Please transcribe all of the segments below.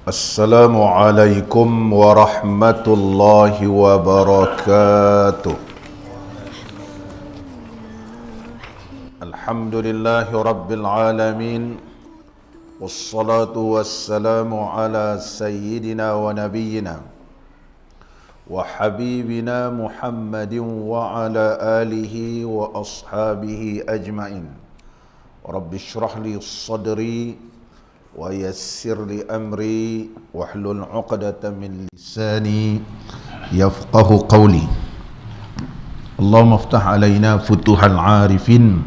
Assalamualaikum warahmatullahi wabarakatuh. Alhamdulillahi rabbil alamin. Wassalatu wassalamu ala sayyidina wa nabiyyina wa habibina Muhammadin wa ala alihi wa ashabihi ajma'in. Rabbi shrah li sadri wa yassir li amri wahlul 'uqdatam min lisani yafqahu qawli. Allahumma iftah alaina futuhal 'arifin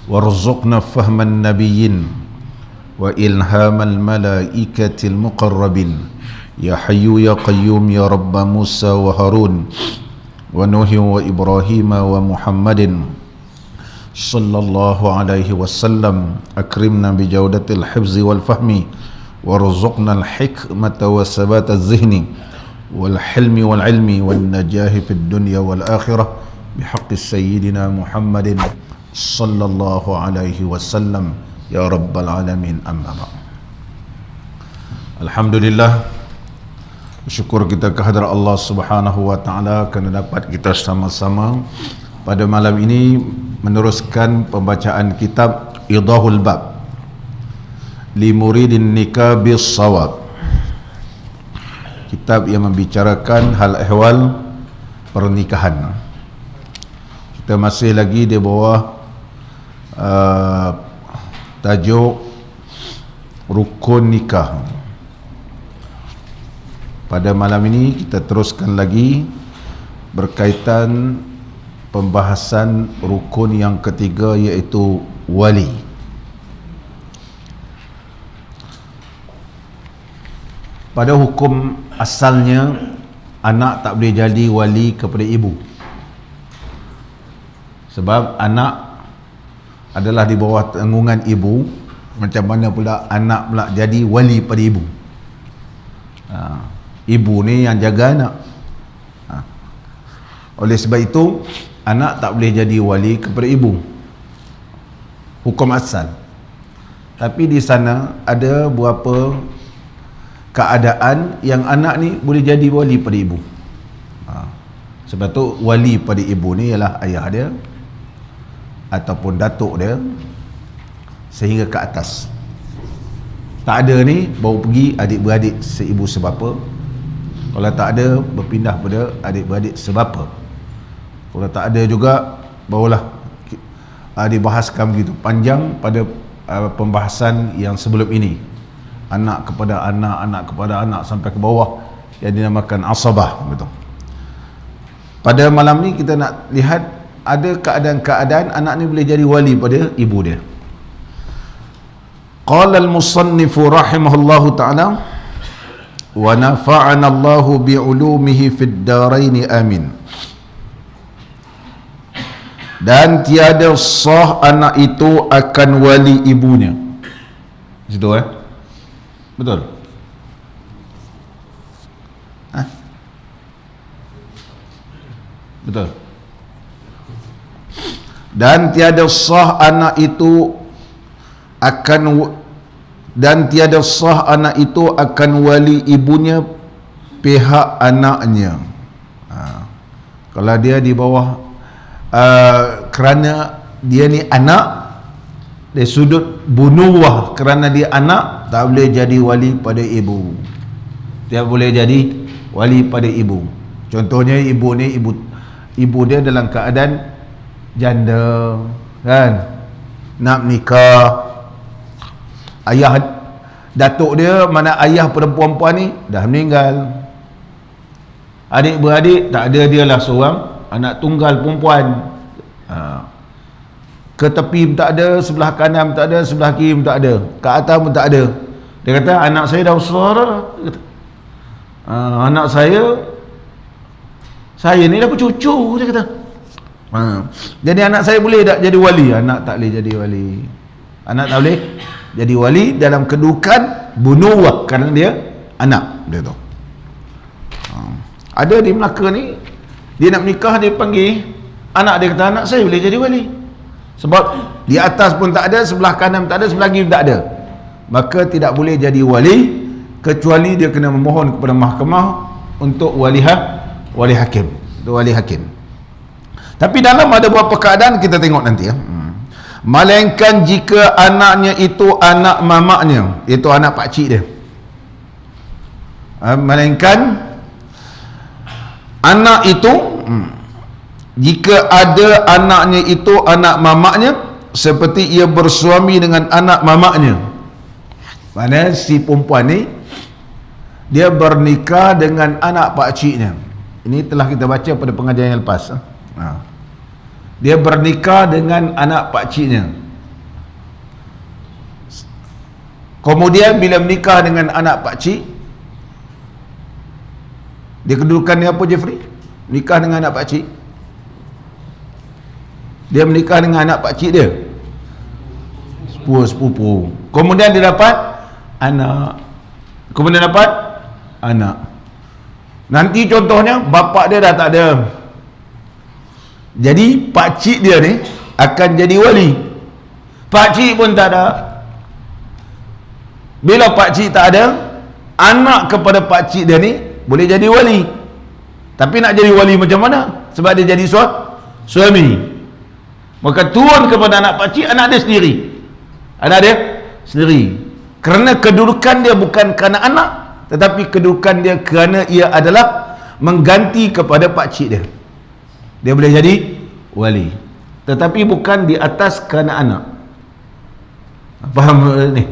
warzuqna fahman nabiyyin wa ilhamal malaikatil muqarrabin. Ya hayyu ya qayyum ya rabba Musa wa Harun wa Nuhi wa Ibrahim wa Muhammadin sallallahu alaihi wasallam. Akrimna bi jawdatil hifzi wal fahmi warzuqna al hikmata wa sabata az-zihni wal hilmi wal ilmi wan najahi fid dunya wal akhirah bihaqqi sayyidina Muhammadin sallallahu alaihi wasallam ya rabbal alamin. Amma ba'd. Alhamdulillah, syukur kita kehadrat Allah Subhanahu wa taala kerana dapat kita sama-sama pada malam ini meneruskan pembacaan kitab Idahul Bab li Muridin Nikah bis Shawab. Kitab yang membicarakan hal ehwal pernikahan. Kita masih lagi di bawah tajuk rukun nikah. Pada malam ini kita teruskan lagi berkaitan pembahasan rukun yang ketiga, iaitu wali. Pada hukum asalnya, anak tak boleh jadi wali kepada ibu, sebab anak adalah di bawah tanggungan ibu. Macam mana pula anak pula jadi wali pada ibu? Ibu ni yang jaga anak. Oleh sebab itu, anak tak boleh jadi wali kepada ibu, hukum asal. Tapi di sana ada beberapa keadaan yang anak ni boleh jadi wali pada ibu. Sebab tu wali pada ibu ni ialah ayah dia ataupun datuk dia sehingga ke atas. Tak ada ni baru pergi adik-beradik seibu sebapa. Kalau tak ada, berpindah pada adik-beradik sebapa. Kalau tak ada juga, barulah dibahaskan begitu panjang pada pembahasan yang sebelum ini. Anak kepada anak, anak kepada anak sampai ke bawah, yang dinamakan asabah begitu. Pada malam ni kita nak lihat ada keadaan-keadaan anak ni boleh jadi wali pada ibu dia. Qala al-musannifu rahimahullahu ta'ala wa nafa'ana Allahu bi'ulumihi fid daraini amin. Dan tiada sah anak itu akan wali ibunya. Situ betul? Betul. Dan tiada sah anak itu akan wali ibunya pihak anaknya. Kalau dia di bawah kerana dia ni anak, dari sudut bunuwah, kerana dia anak, tak boleh jadi wali pada ibu. Dia boleh jadi wali pada ibu. Contohnya ibu ni, ibu dia dalam keadaan janda kan, nak nikah. Ayah datuk dia, mana ayah perempuan ni dah meninggal. Adik-beradik tak ada, dia lah seorang anak tunggal perempuan. Ke tepi pun tak ada, sebelah kanan pun tak ada, sebelah kiri pun tak ada, ke atas pun tak ada. Dia kata anak saya dah besar dah. Anak saya ni dah bercucu, dia kata. Jadi anak saya boleh tak jadi wali? Anak tak boleh jadi wali. Anak tak boleh jadi wali dalam kedudukan bunuwah, kerana dia anak dia tu. Ada di Melaka ni, dia nak menikah, dia panggil anak dia, kata anak saya boleh jadi wali. Sebab di atas pun tak ada, sebelah kanan tak ada, sebelah kiri tak ada. Maka tidak boleh jadi wali kecuali dia kena memohon kepada mahkamah untuk wali hakim, untuk wali hakim. Tapi dalam ada beberapa keadaan kita tengok nanti ya. Melainkan jika anaknya itu anak mamaknya, iaitu anak pakcik dia. Melainkan anak itu jika ada anaknya itu anak mamaknya, seperti ia bersuami dengan anak mamaknya. Mana si perempuan ni dia bernikah dengan anak pakciknya. Ini telah kita baca pada pengajian yang lepas. Dia bernikah dengan anak pakciknya. Kemudian bila menikah dengan anak pakcik, dia kedudukannya apa, Jeffrey? Nikah dengan anak pakcik. Dia menikah dengan anak pakcik dia, sepupu. Kemudian dia dapat anak. Kemudian dapat anak. Nanti contohnya bapa dia dah tak ada. Jadi pakcik dia ni akan jadi wali. Pakcik pun tak ada. Bila pakcik tak ada, anak kepada pakcik dia ni boleh jadi wali. Tapi nak jadi wali macam mana? Sebab dia jadi suami. Maka turun kepada anak pakcik, anak dia sendiri. Anak dia sendiri. Kerana kedudukan dia bukan kerana anak, tetapi kedudukan dia kerana ia adalah mengganti kepada pakcik dia. Dia boleh jadi wali, tetapi bukan di atas kerana anak. Faham ni?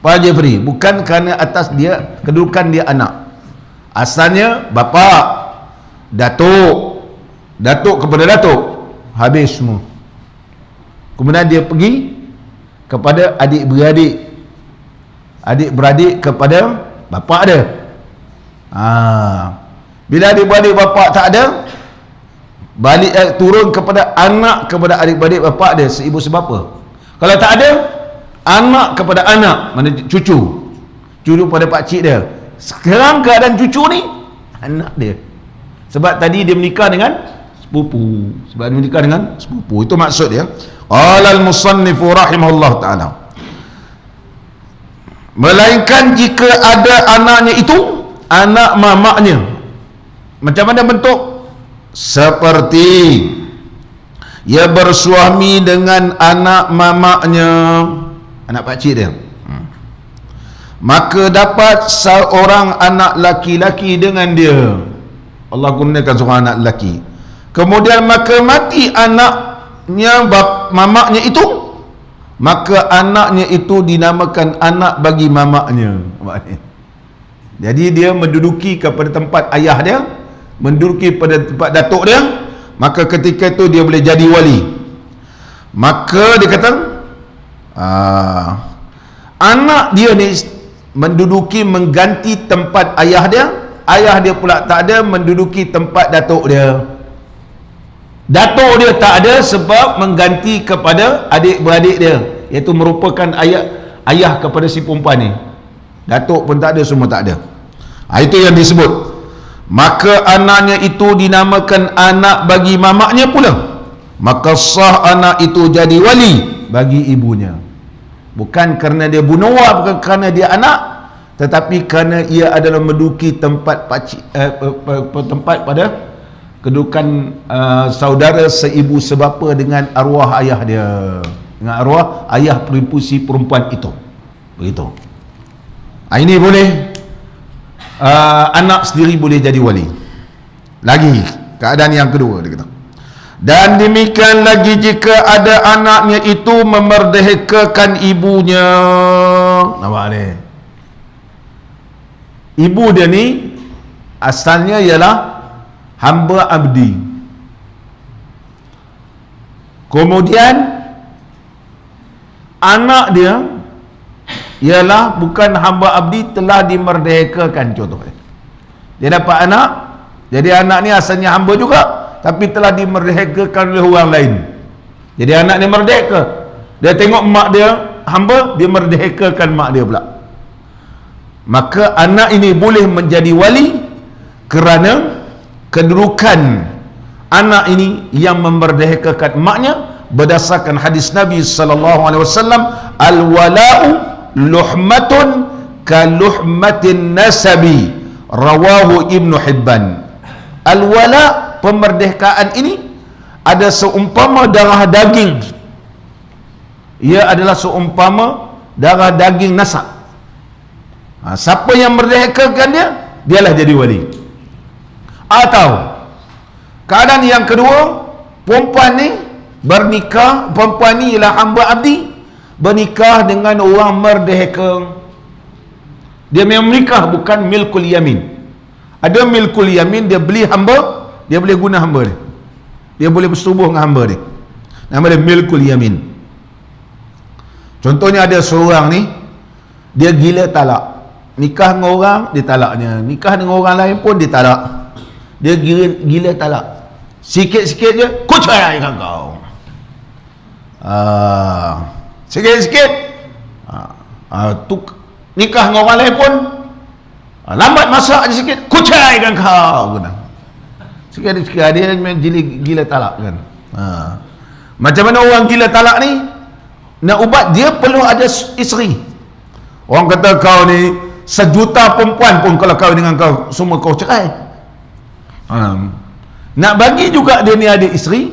Pak Jeffrey, bukan kerana atas dia, kedudukan dia anak. Asalnya bapa, datuk kepada datuk, habis semua. Kemudian dia pergi kepada adik-beradik kepada bapa dia. Bila adik-beradik bapa tak ada, balik turun kepada anak kepada adik-beradik bapa dia, seibu sebapa. Kalau tak ada, anak kepada anak, mana cucu pada pakcik dia. Sekarang keadaan cucu ni anak dia, sebab tadi dia menikah dengan sepupu. Itu maksud dia. Qala al-musannifu rahimahullah ta'ala, melainkan jika ada anaknya itu anak mamaknya. Macam mana bentuk? Seperti ia bersuami dengan anak mamaknya, anak pakcik dia, maka dapat seorang anak laki-laki dengan dia. Allah gunakan seorang anak lelaki. Kemudian maka mati anaknya mamaknya itu, maka anaknya itu dinamakan anak bagi mamaknya. Jadi dia menduduki kepada tempat ayah dia, menduduki pada tempat datuk dia, maka ketika itu dia boleh jadi wali. Maka dia kata anak dia ni menduduki, mengganti tempat ayah dia pula tak ada, menduduki tempat datuk dia. Datuk dia tak ada sebab mengganti kepada adik-beradik dia, iaitu merupakan ayah kepada si perempuan ni. Datuk pun tak ada, semua tak ada. Itu yang disebut. Maka anaknya itu dinamakan anak bagi mamaknya pula. Maka sah anak itu jadi wali bagi ibunya. Bukan kerana dia bunuh, bukan kerana dia anak, tetapi kerana ia adalah menduduki tempat tempat pada kedudukan saudara seibu sebapa dengan arwah ayah dia, dengan arwah ayah si perempuan itu. Begitu. Ini boleh anak sendiri boleh jadi wali. Lagi keadaan yang kedua dia kata, dan demikian lagi jika ada anaknya itu memerdekakan ibunya. Nampak ni, ibu dia ni asalnya ialah hamba abdi. Kemudian anak dia ialah bukan hamba abdi, telah dimerdekakan. Contohnya dia dapat anak, jadi anak ni asalnya hamba juga, tapi telah dimerdekakan oleh orang lain. Jadi anak ni merdeka, dia tengok mak dia hamba, dia merdekakan mak dia pula. Maka anak ini boleh menjadi wali kerana kedudukan anak ini yang memerdekakan maknya, berdasarkan hadis Nabi sallallahu alaihi wasallam, al-wala'u luhmatun kaluhmatin nasabi, rawahu Ibnu Hibban. Al-wala, pemerdekaan ini ada seumpama darah daging. Ia adalah seumpama darah daging nasab. Siapa yang merdekakan dia, dialah jadi wali. Atau keadaan yang kedua, perempuan ni bernikah, perempuan ni ialah hamba abdi, bernikah dengan orang merdeka. Dia memang menikah, bukan milkul yamin. Ada milkul yamin, dia beli hamba, dia boleh guna hamba dia, dia boleh bersetubuh dengan hamba dia, nama dia milkul yamin. Contohnya ada seorang ni, dia gila talak, nikah dengan orang, dia talaknya, nikah dengan orang lain pun dia talak. Dia gila talak, sikit-sikit je ku ceraikan kau, sikit-sikit nikah dengan orang lain pun lambat masak je sikit, ku ceraikan kau. Sikit-sikit dia gila talak kan. Macam mana orang gila talak ni nak ubat, dia perlu ada isteri. Orang kata kau ni 1 juta perempuan pun kalau kahwin dengan kau, semua kau cerai. Nak bagi juga dia ni ada isteri,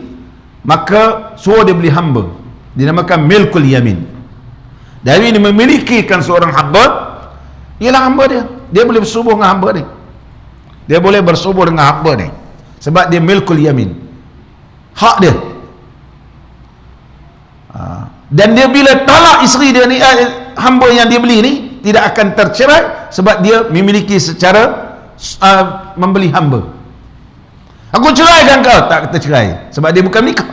maka suruh dia beli hamba, dinamakan milkul yamin. Dari ini memilikikan seorang hamba, ialah hamba dia, dia boleh bersubuh dengan hamba dia, dia boleh bersubuh dengan hamba dia, sebab dia milkul yamin, hak dia. Dan dia bila talak isteri dia ni, hamba yang dia beli ni tidak akan tercerai, sebab dia memiliki secara membeli hamba. Aku ceraikan kau, tak tercerai, sebab dia bukan nikah.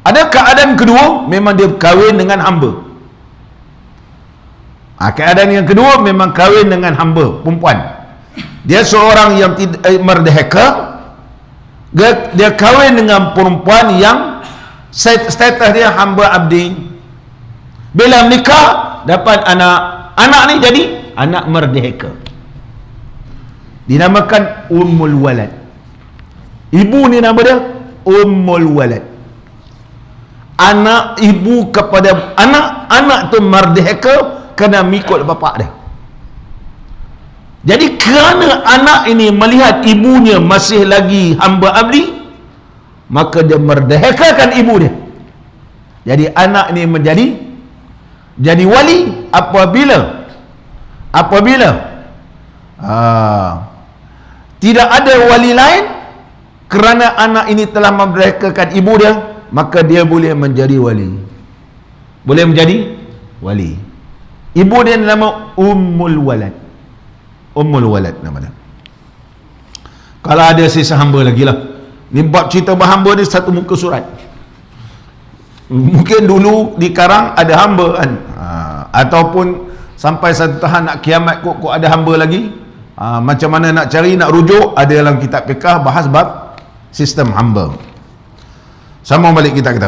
Ada keadaan kedua, memang dia kahwin dengan hamba. Keadaan yang kedua memang kahwin dengan hamba perempuan, dia seorang yang tidak merdeka, dia kahwin dengan perempuan yang status dia hamba abdi. Bila menikah dapat anak ni jadi anak merdeka, dinamakan ummul walad. Ibu ni nama dia ummul walad, anak ibu kepada anak tu merdeka kena mengikut bapa dia. Jadi kerana anak ini melihat ibunya masih lagi hamba abdi, maka dia merdekakan ibu dia. Jadi anak ini jadi wali apabila tidak ada wali lain, kerana anak ini telah merdekakan ibu dia, maka dia boleh menjadi wali, boleh menjadi wali. Ibu dia nama ummul walad, ummul walad nama dia. Kalau ada sisa hamba lagi lah, ni bab cerita berhamba ni satu muka surat. Mungkin dulu di Karang ada hamba kan, ataupun sampai satu tahun nak kiamat kok ada hamba lagi. Macam mana nak cari, nak rujuk, ada dalam kitab fiqh bahas bab sistem hamba. Sama balik kita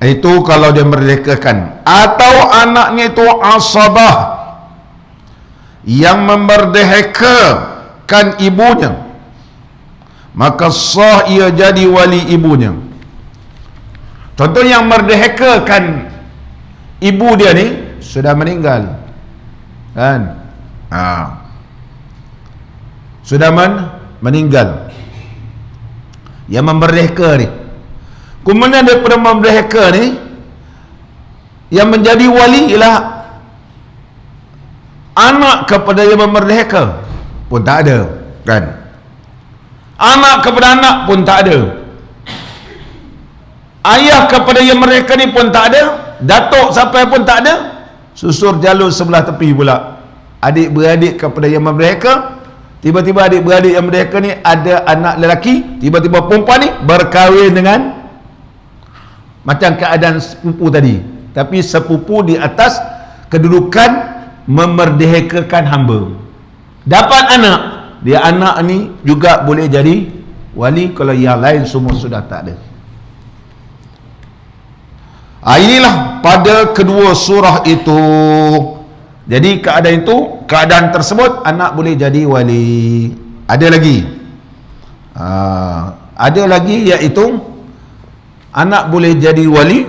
itu kalau dia merdekakan, atau anaknya itu asabah yang memerdekakan ibunya, maka sah ia jadi wali ibunya. Contoh yang merdekakan ibu dia ni sudah meninggal kan, sudah meninggal, yang memerdeka ni. Kemudian daripada memerdeka ni, yang menjadi wali ialah anak kepada yang memerdeka pun tak ada kan, anak kepada anak pun tak ada, ayah kepada yang mereka ni pun tak ada, datuk sampai pun tak ada, susur jalur sebelah tepi pula adik-beradik kepada yang mereka. Tiba-tiba adik-beradik yang mereka ni ada anak lelaki, tiba-tiba perempuan ni berkahwin dengan macam keadaan sepupu tadi, tapi sepupu di atas kedudukan memerdekakan hamba, dapat anak, dia anak ni juga boleh jadi wali kalau yang lain semua sudah tak ada. Inilah pada kedua surah itu. Jadi keadaan tersebut anak boleh jadi wali. Ada lagi iaitu anak boleh jadi wali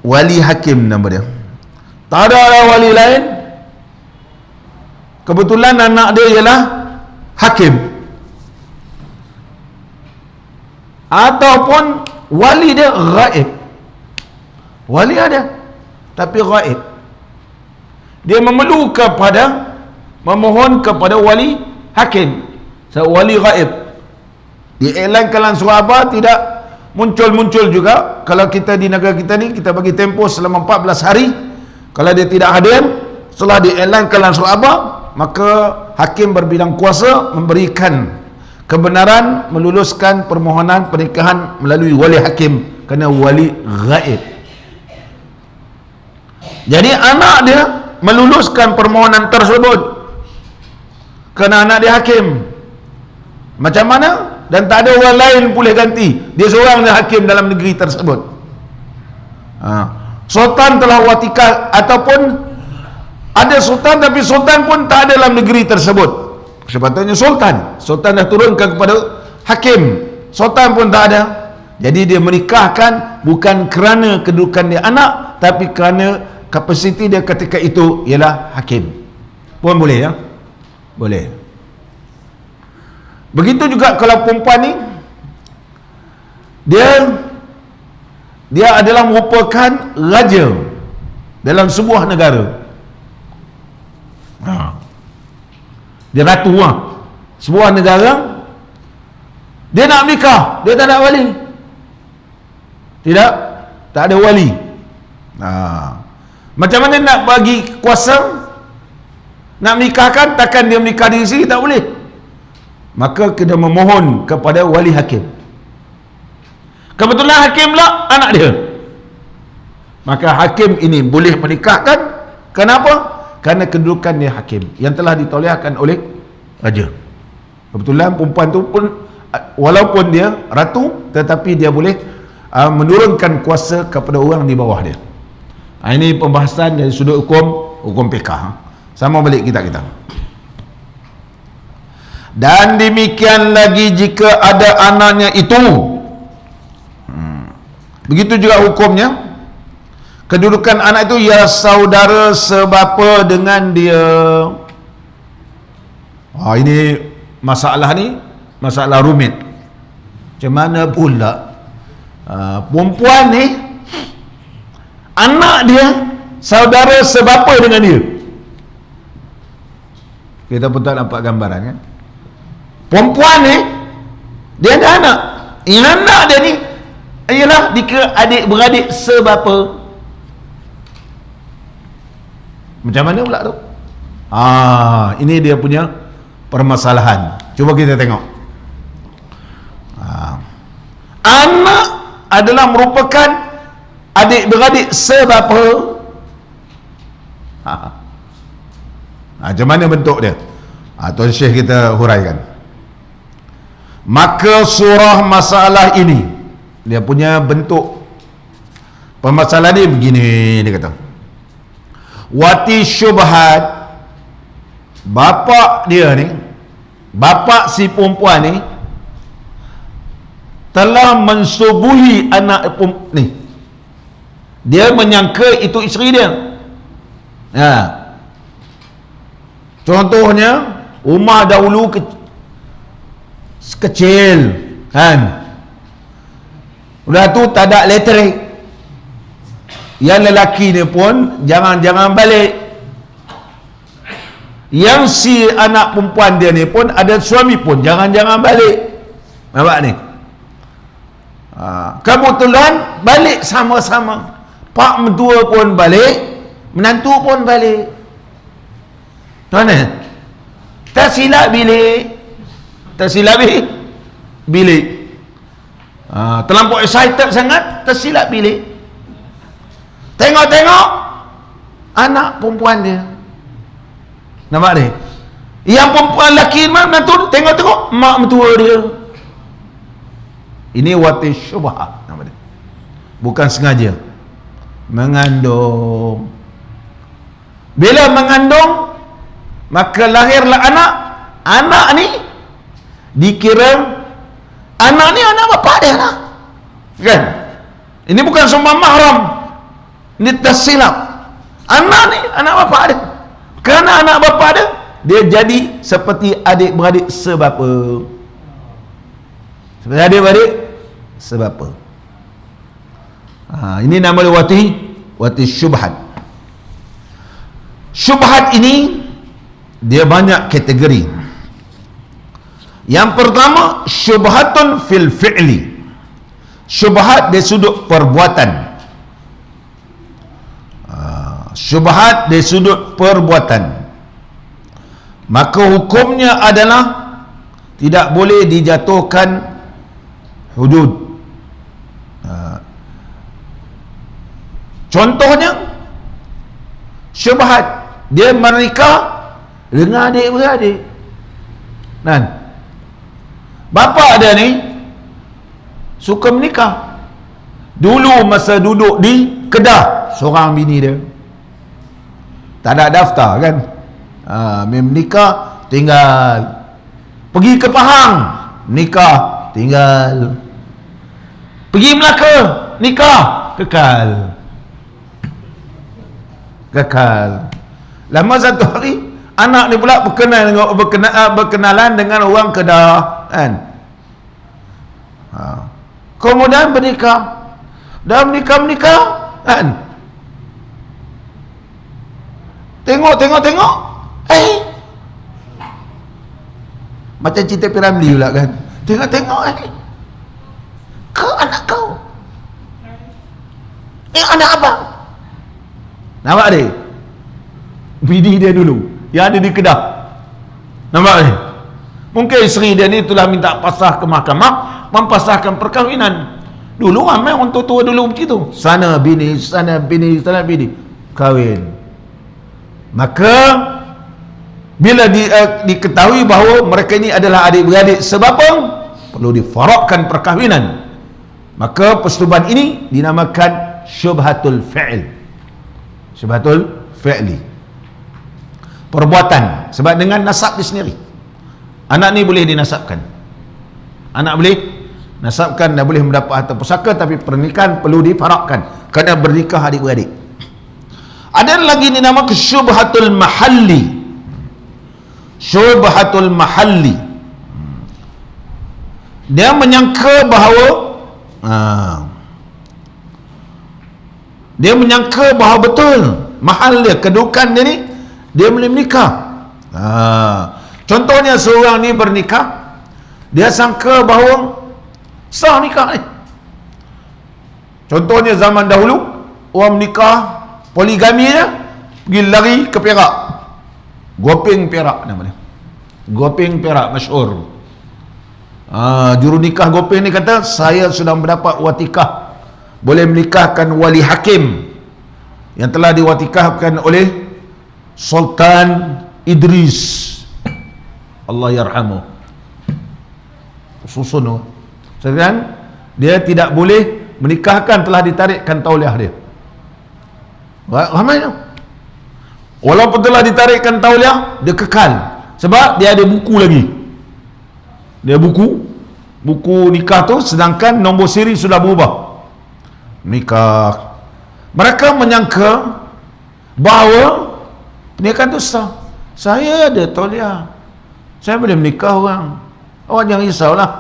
wali hakim nama dia. Tak ada wali lain. Kebetulan anak dia ialah hakim. Ataupun wali dia ghaib. Wali ada, tapi ghaib. Dia memerlu kepada, memohon kepada wali hakim. Wali ghaib. Diiklankan dalam surah Abah, tidak muncul-muncul juga. Kalau kita di negara kita ni, kita bagi tempoh selama 14 hari. Kalau dia tidak hadir, setelah diiklankan dalam surah Abah, maka hakim berbidang kuasa memberikan kebenaran, meluluskan permohonan pernikahan melalui wali hakim, kerana wali ghaib. Jadi anak dia meluluskan permohonan tersebut kerana anak dia hakim. Macam mana? Dan tak ada orang lain boleh ganti, dia seorang dia hakim dalam negeri tersebut. Sultan telah watikah, ataupun ada sultan tapi sultan pun tak ada dalam negeri tersebut. Sepatutnya sultan dah turunkan kepada hakim, sultan pun tak ada. Jadi dia menikahkan bukan kerana kedudukan dia anak, tapi kerana kapasiti dia ketika itu ialah hakim. Pun boleh, ya? Boleh. Begitu juga kalau perempuan ni, dia adalah merupakan raja dalam sebuah negara. Dia ratu lah, sebuah negara. Dia nak menikah, dia tak ada wali. Tak ada wali. Macam mana nak bagi kuasa nak menikahkan? Takkan dia menikah diri sendiri, tak boleh. Maka kena memohon kepada wali hakim. Kebetulan hakim lah anak dia, maka hakim ini boleh menikahkan. Kenapa? Kerana kedudukan dia hakim yang telah ditolehakan oleh raja. Kebetulan perempuan tu pun, walaupun dia ratu, tetapi dia boleh menurunkan kuasa kepada orang di bawah dia. Ini pembahasan dari sudut hukum fiqh. Sama balik kita. Dan demikian lagi jika ada anaknya itu, begitu juga hukumnya. Kedudukan anak itu ialah saudara sebapa dengan dia. Ini masalah ni masalah rumit. Macam mana pula perempuan ni, anak dia saudara sebapa dengan dia. Kita pun tak nampak gambaran, kan? Perempuan ni, dia ada anak. Yang anak dia ni ialah dikira adik-beradik sebapa. Macam mana pula tu? Ini dia punya permasalahan. Cuba kita tengok. Anak adalah merupakan adik-beradik sebapa. Macam mana bentuk dia? Tuan Syekh kita huraikan. Maka surah masalah ini, dia punya bentuk permasalahan ni begini, dia kata. Wati syubhat, bapa dia ni, bapa si perempuan ni telah mensubuhi anak ni. Dia menyangka itu isteri dia. Contohnya, rumah dahulu kecil, kan? Udah tu tak ada elektrik. Yang lelaki ni pun jangan balik. Yang si anak perempuan dia ni pun ada suami pun jangan balik. Nampak ni? Kebetulan balik sama-sama. Pak mentua pun balik, menantu pun balik. Mana? Tersilap bilik. Terlampau excited sangat, tersilap bilik. Tengok anak perempuan dia. Nampak ni? Yang perempuan lelaki mana tu, tengok mak mentua dia. Ini wati syubhat nama dia. Bukan sengaja mengandung. Bila mengandung, maka lahirlah anak. Anak ni dikira anak ni anak bapak dia lah, kan? Ini bukan sumbang mahram. Ini tersilap. Anak ni, anak bapa dia. Kerana anak bapa dia, dia jadi seperti adik-beradik sebapa. Seperti adik-beradik sebapa. Ini nama dia wati syubhat. Syubhat ini dia banyak kategori. Yang pertama, syubhatun fil fi'li. Syubhat dari sudut perbuatan. Syubhat dari sudut perbuatan, maka hukumnya adalah tidak boleh dijatuhkan hudud. Contohnya, syubhat dia menikah dengan adik-beradik. Kan? Bapa dia ni suka menikah. Dulu masa duduk di Kedah, seorang bini dia tak ada daftar kan, menikah tinggal. Pergi ke Pahang, nikah tinggal. Pergi Melaka, nikah kekal. Lama satu hari anak ni pula berkenalan dengan orang Kedah kan. Kemudian bernikah. Dah menikah kan. Tengok macam cerita Piramli pula kan. Tengok kau anak kau, anak abang. Nampak dia? Bini dia dulu yang ada di Kedah. Nampak dia? Mungkin isteri dia ni telah minta pasah ke mahkamah, mempasahkan perkahwinan. Dulu ramai orang tua dulu begitu. Sana bini, kahwin. Maka bila diketahui bahawa mereka ini adalah adik-beradik sebapa, perlu difarakkan perkahwinan. Maka persetubuhan ini dinamakan syubhatul fi'l. Syubhatul fi'li. Perbuatan. Sebab dengan nasab dia sendiri. Anak ni boleh dinasabkan. Anak boleh nasabkan dan boleh mendapat harta pusaka, tapi pernikahan perlu difarakkan kerana bernikah adik-beradik. Ada lagi dinamakan syubhatul mahalli. Syubhatul mahalli. Dia menyangka bahawa betul mahal dia, kedudukan dia ni, dia boleh menikah. Contohnya seorang ni bernikah, dia sangka bahawa sah nikah ni. Contohnya zaman dahulu, orang menikah poligami dia, pergi lari ke Perak. Gopeng Perak nama dia. Gopeng Perak masyhur. Juru nikah Gopeng ni kata, saya sudah mendapat watikah, boleh menikahkan wali hakim yang telah diwatikahkan oleh Sultan Idris, Allah yarhamu. Susun sedangkan dia tidak boleh menikahkan, telah ditarikkan tauliah dia. Ramai tu. Walaupun telah ditarikkan tauliah, dia kekal. Sebab dia ada buku lagi. Dia buku nikah tu, sedangkan nombor siri sudah berubah. Nikah. Mereka menyangka bahawa pernikahan tu sah. Saya ada tauliah, saya boleh menikah orang. Awak jangan risaulah.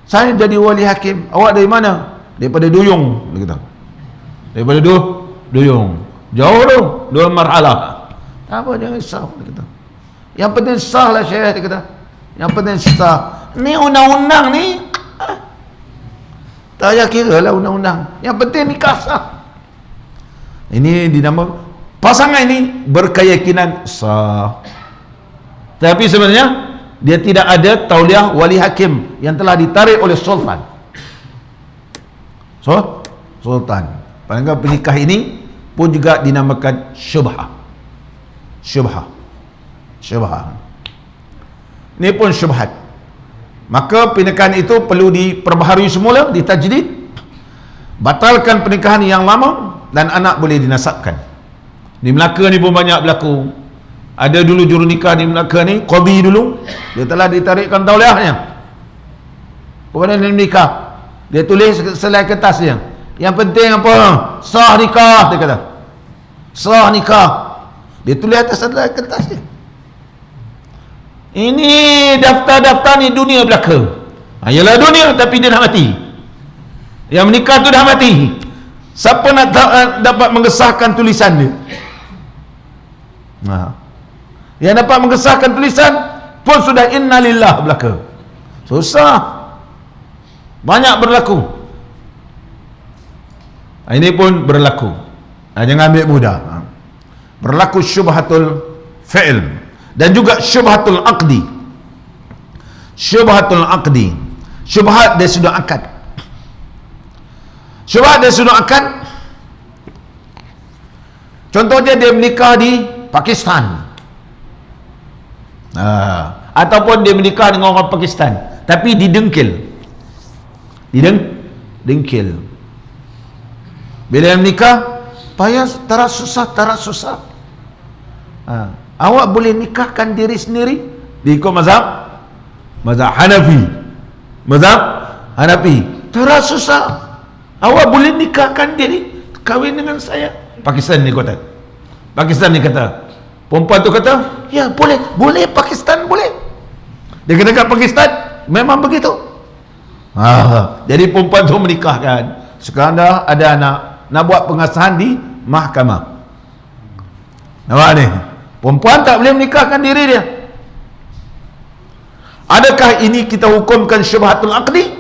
Saya jadi wali hakim. Awak dari mana? Daripada Duyung, dia kata. Daripada Duyung. Jauh tu, 2 marhalah. Tak apa, jangan risau, dia kata. Yang penting sah lah Syekh, dia kata. Yang penting sah. Ni undang-undang ni, tak payah kira lah undang-undang. Yang penting nikah sah. Ini dinamakan, pasangan ini berkeyakinan sah. Tapi sebenarnya dia tidak ada tauliah wali hakim yang telah ditarik oleh sultan. Sultan. Padahal pernikah ini pun juga dinamakan syubhah. Ini pun syubhat. Maka pernikahan itu perlu diperbaharui semula, ditajdid. Batalkan pernikahan yang lama dan anak boleh dinasabkan. Di Melaka ni pun banyak berlaku. Ada dulu juru nikah di Melaka ni, qadi dulu, dia telah ditarikkan tauliahnya. Kemudian dia menikah. Dia tulis selai kertas dia. Yang penting apa? Sah nikah, dia kata. Sah nikah. Dia tulis atas adalah kertas dia. Ini daftar-daftar ni dunia belaka. Yalah dunia, tapi dia dah mati. Yang menikah tu dah mati. Siapa nak dapat mengesahkan tulisan dia? Yang dapat mengesahkan tulisan pun sudah innalillah belaka. Susah. Banyak berlaku. Ini pun berlaku. Jangan ambil mudah. Berlaku syubhatul fi'l dan juga syubhatul aqdi. Syubhatul aqdi. Syubhat dia sudah akad. Syubhat dia sudah akad. Contohnya dia menikah di Pakistan. Ataupun dia menikah dengan orang Pakistan tapi didengkil. Dengkil. Bila menikah payah, tarak susah. Awak boleh nikahkan diri sendiri diikut mazhab Hanafi. Tarak susah. Awak boleh nikahkan diri, kahwin dengan saya. Pakistan ni kata. Perempuan tu kata, ya boleh Pakistan boleh. Dia kata kat Pakistan memang begitu. Jadi perempuan tu menikahkan. Sekarang dah ada anak, nak buat pengasahan di mahkamah. Nampak ni? Perempuan tak boleh menikahkan diri dia. Adakah ini kita hukumkan syubhatul aqdi?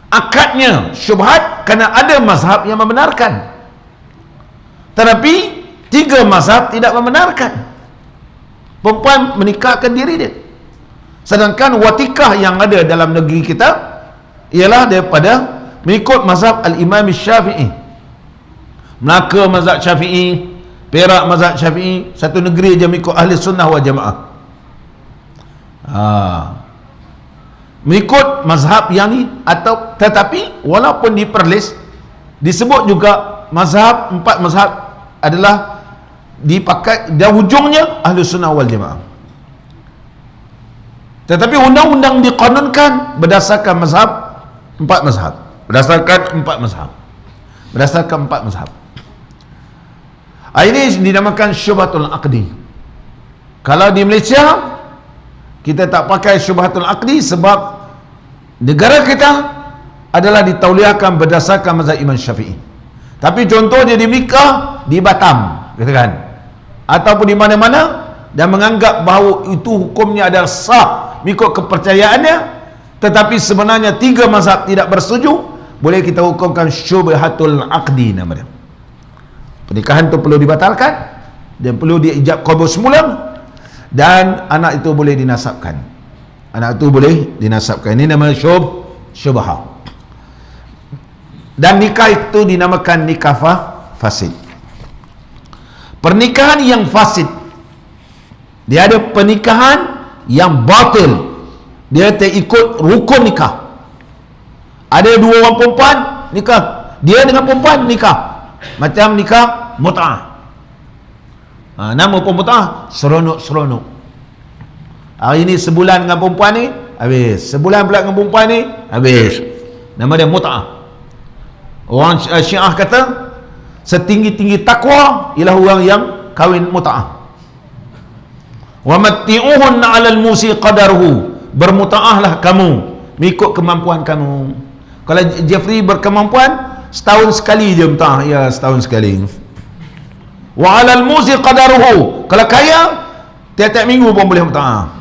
Akadnya syubhat kerana ada mazhab yang membenarkan. Tetapi 3 mazhab tidak membenarkan perempuan menikahkan diri dia. Sedangkan watikah yang ada dalam negeri kita ialah daripada mengikut mazhab al-Imam Syafi'i. Melaka mazhab Syafi'i, Perak mazhab Syafi'i, satu negeri je mengikut ahli sunnah wal jamaah. Mengikut mazhab yang ni, atau tetapi walaupun di Perlis disebut juga mazhab, 4 mazhab adalah dipakai dan hujungnya ahli sunnah wal jamaah. Tetapi undang-undang diqanunkan berdasarkan mazhab 4 mazhab. Berdasarkan 4 mazhab. Ini dinamakan syubhatul aqdi. Kalau di Malaysia kita tak pakai syubhatul aqdi sebab negara kita adalah ditauliahkan berdasarkan mazhab Imam Syafi'i. Tapi contohnya di Mekah, di Batam, katakan, ataupun di mana-mana, dan menganggap bahawa itu hukumnya adalah sah mengikut kepercayaannya, tetapi sebenarnya 3 mazhab tidak bersetuju, boleh kita hukumkan syubhatul aqdi nama dia. Pernikahan itu perlu dibatalkan dan perlu diijab qabul semula, dan anak itu boleh dinasabkan. Ini nama syubhah. Dan nikah itu dinamakan nikah fasid. Pernikahan yang fasid, dia ada pernikahan yang batil, dia tak ikut rukun nikah. Ada 2 orang perempuan nikah, dia dengan perempuan nikah, macam nikah mut'ah. Nama pun mut'ah, seronok. Hari ni sebulan dengan perempuan ni, habis. Sebulan pula dengan perempuan ni, habis. Nama dia mut'ah. Orang Syiah kata setinggi-tinggi takwa ialah orang yang kahwin mut'ah. Wa matti'uhunna 'alal musi qadaruhu. Bermut'ahlah kamu mengikut kemampuan kamu. Kalau Jeffrey berkemampuan, setahun sekali je mut'ah. Ya, setahun sekali. Wa 'alal musi qadaruhu. Kalau kaya, tiap-tiap minggu pun boleh mut'ah.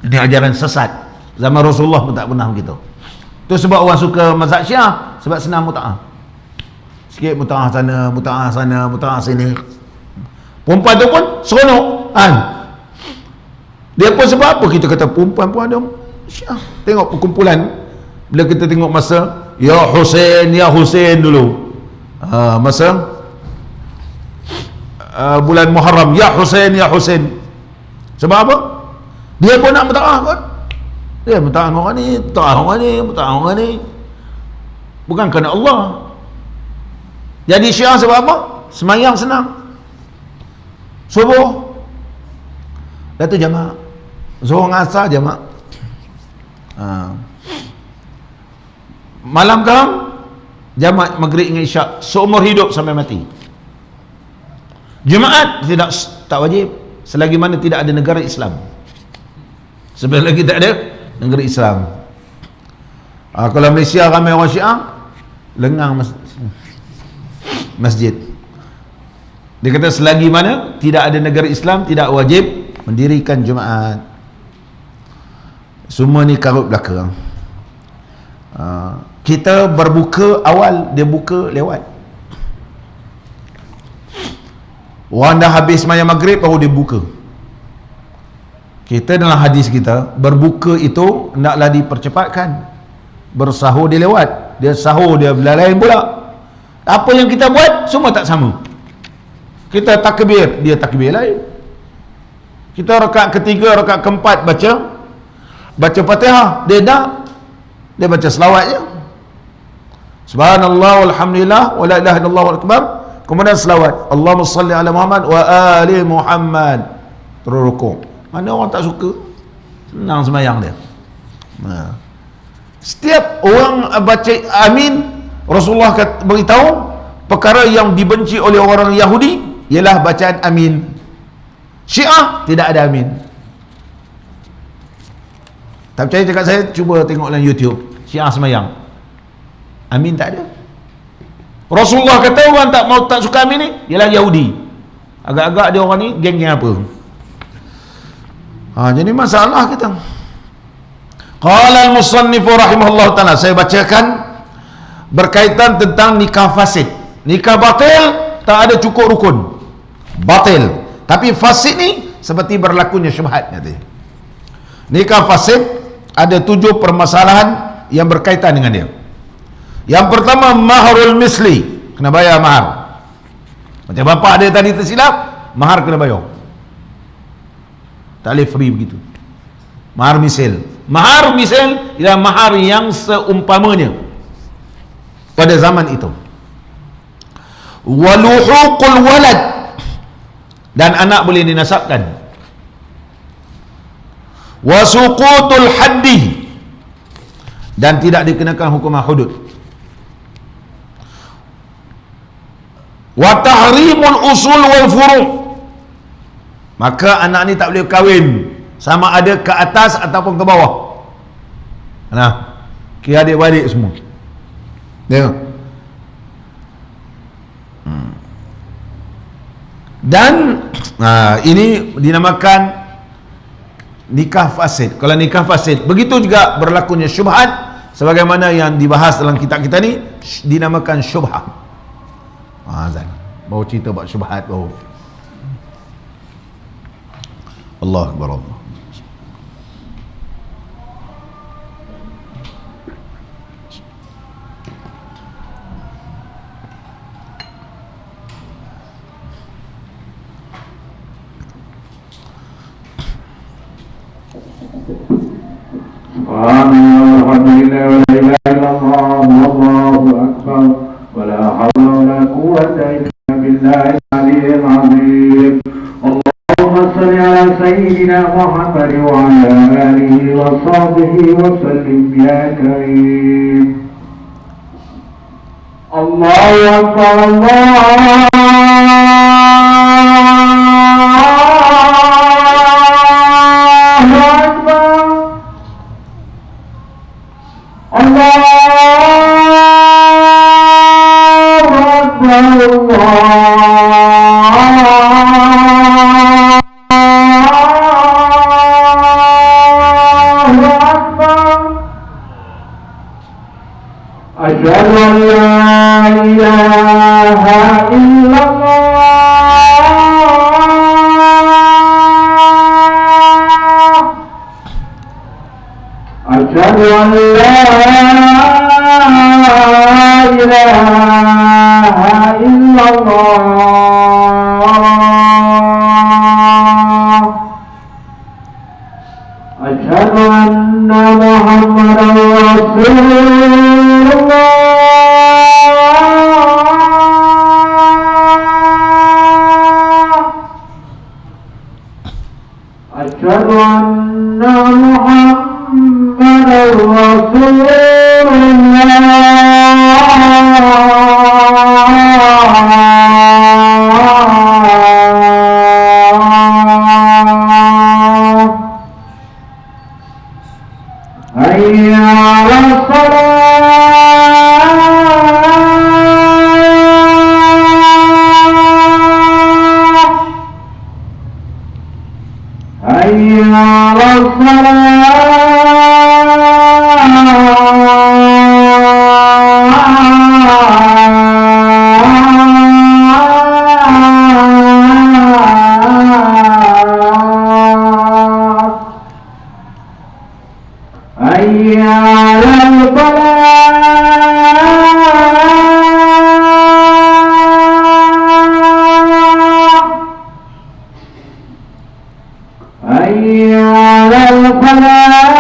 Ini ajaran sesat. Zaman Rasulullah pun tak pernah begitu. Itu sebab orang suka mazhab Syiah, sebab senang mut'ah. Sikit mut'ah sana, mut'ah sini. Perempuan tu pun seronok kan. Dia pun sebab apa kita kata perempuan pun ada Syiah. Tengok perkumpulan, bila kita tengok masa ya Husain dulu, masa bulan Muharram, ya Husain. Sebab apa? Dia pun nak mut'ah kot. Dia mut'ah orang ni, mut'ah orang ni. Bukan kerana Allah. Jadi Syiah sebab apa? Semayang senang. Subuh dah tu jamak, Zuhur dengan Asar jamak. malam sekarang jamak maghrib dengan isyak seumur hidup sampai mati. Jumaat tak wajib selagi mana tidak ada negara Islam. Selagi tak ada negara Islam. Kalau Malaysia ramai orang Syiah, lengang masjid. Dia kata selagi mana tidak ada negara Islam, tidak wajib mendirikan Jumaat. Semua ni karut belakang. Kita berbuka awal, dia buka lewat. Orang dah habis sembahyang maghrib baru dia buka. Kita dalam hadis kita, berbuka itu hendaklah dipercepatkan. Bersahur dia lewat, dia sahur dia lain pula. Apa yang kita buat semua tak sama. Kita takbir, dia takbir lain. Kita rakaat ketiga, rakaat keempat baca Fatihah, dia baca selawat je. Subhanallah walhamdulillah wa la ilaha illallah wal akbar. Kemudian selawat, Allahumma salli ala Muhammad wa ali Muhammad. Terus rukuk. Mana orang tak suka? Senang sembahyang dia. Setiap orang baca amin, Rasulullah beritahu perkara yang dibenci oleh orang Yahudi ialah bacaan amin. Syiah tidak ada amin. Tak percaya cakap saya, cuba tengok dalam YouTube Syiah sembahyang, amin tak ada. Rasulullah kata orang tak suka amin ni ialah Yahudi. Agak-agak dia orang ni geng-geng apa. Jadi masalah kita. Qala al-musannif rahimahullah ta'ala, saya bacakan berkaitan tentang nikah fasid. Nikah batil tak ada cukup rukun, batil. Tapi fasid ni seperti berlakunya syubhat nanti. Nikah fasid ada 7 permasalahan yang berkaitan dengan dia. Yang pertama, mahrul misli, kena bayar mahar. Macam bapa dia tadi tersilap, mahar kena bayar. Tak boleh free begitu. Mahar misil. Mahar misil ialah mahar yang seumpamanya pada zaman itu. Waluhuqul walad, dan anak boleh dinasabkan. Wasuqutul haddi, dan tidak dikenakan hukuman hudud. Wa tahrimul usul wal furu', maka anak ni tak boleh kahwin sama ada ke atas ataupun ke bawah. Nah, kira adik-beradik semua. Tengok. Dan ini dinamakan nikah fasid. Kalau nikah fasid, begitu juga berlakunya syubhat, sebagaimana yang dibahas dalam kitab kita ni, dinamakan syubhah. Azan baru cerita buat syubhat baru. Allah Akbar. Allah. Alhamdulillah wa la ilaha illallah wallahu akbar wa la hawla wa la quwwata illa billahil aliyyil azim. Allahumma shalli ala sayyidina Muhammad wa ala alihi wa sahbihi wa sallim ya karim. Allahu akbar, Allah. Asyhadu an la ilaha illallah. Asyhadu an la ilaha illallah. Asyhadu anna Muhammadan Rasulullah. Asyhadu anna Muhammadan Rasulullah. حي على الصلاة حي على الصلاة حي على الفلاح حي على الفلاح